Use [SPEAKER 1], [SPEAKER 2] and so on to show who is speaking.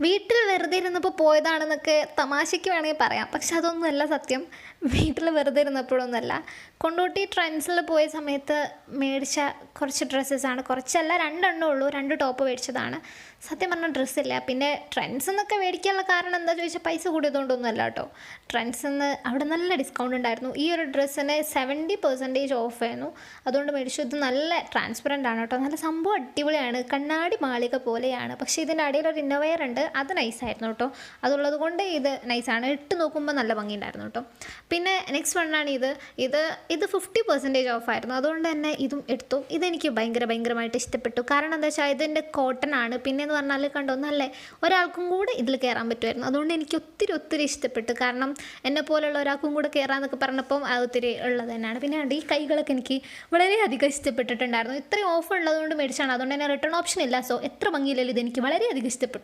[SPEAKER 1] വീട്ടിൽ വെറുതെ ഇരുന്നപ്പോൾ പോയതാണെന്നൊക്കെ തമാശയ്ക്ക് വേണമെങ്കിൽ പറയാം. പക്ഷെ അതൊന്നുമല്ല സത്യം. വീട്ടിൽ വെറുതെ ഇരുന്നപ്പോഴൊന്നുമല്ല. കൊണ്ടോട്ടി ട്രെൻഡ്സിൽ പോയ സമയത്ത് മേടിച്ച കുറച്ച് ഡ്രസ്സസാണ്. കുറച്ചല്ല, 2 എണ്ണേ ഉള്ളൂ. 2 ടോപ്പ് മേടിച്ചതാണ്. സത്യം പറഞ്ഞാൽ ഡ്രസ്സില്ല. പിന്നെ ട്രെൻഡ്സിൽ നിന്നൊക്കെ മേടിക്കാനുള്ള കാരണം എന്താ ചോദിച്ചാൽ പൈസ കൂടിയതുകൊണ്ടൊന്നുമല്ല കേട്ടോ. ട്രെൻഡ്സിൽ നിന്ന് അവിടെ നല്ല ഡിസ്കൗണ്ട് ഉണ്ടായിരുന്നു. ഈ ഒരു ഡ്രസ്സിന് 70% ഓഫ് ആയിരുന്നു. അതുകൊണ്ട് മേടിച്ചു. ഇത് നല്ല ട്രാൻസ്പെറൻ്റ് ആണ് കേട്ടോ. നല്ല സംഭവം അടിപൊളിയാണ്. കണ്ണാടി മാളിക പോലെയാണ്. പക്ഷേ ഇതിൻ്റെ അടിയിൽ ഒരു ഇന്നോവെയർ ഉണ്ട്. അത് നൈസായിരുന്നു കേട്ടോ. അതുള്ളത് കൊണ്ട് ഇത് നൈസാണ്. ഇട്ട് നോക്കുമ്പോൾ നല്ല ഭംഗിയുണ്ടായിരുന്നു കേട്ടോ. പിന്നെ നെക്സ്റ്റ് വണ്ണാണ് ഇത് 50% ഓഫായിരുന്നു. അതുകൊണ്ട് തന്നെ ഇതും എടുത്തു. ഇതെനിക്ക് ഭയങ്കരമായിട്ട് ഇഷ്ടപ്പെട്ടു. കാരണം എന്താ വെച്ചാൽ ഇതിൻ്റെ കോട്ടൺ ആണ്. പിന്നെയെന്ന് പറഞ്ഞാൽ കണ്ടോ, നല്ല ഒരാൾക്കും കൂടെ ഇതിൽ കയറാൻ പറ്റുമായിരുന്നു. അതുകൊണ്ട് എനിക്ക് ഒത്തിരി ഇഷ്ടപ്പെട്ടു. കാരണം എന്നെ പോലുള്ള ഒരാൾക്കും കൂടെ കയറാമെന്നൊക്കെ പറഞ്ഞപ്പം അത് ഒത്തിരി ഉള്ളത് തന്നെയാണ്. പിന്നെ ഈ കൈകളൊക്കെ എനിക്ക് വളരെയധികം ഇഷ്ടപ്പെട്ടിട്ടുണ്ടായിരുന്നു. ഇത്രയും ഓഫ് ഉള്ളതുകൊണ്ട് മേടിച്ചാണ്. അതുകൊണ്ട് തന്നെ റിട്ടേൺ ഓപ്ഷൻ ഇല്ല. സോ എത്ര ഭംഗിയില്ലല്ലോ, ഇതെനിക്ക് വളരെയധികം ഇഷ്ടപ്പെട്ടു.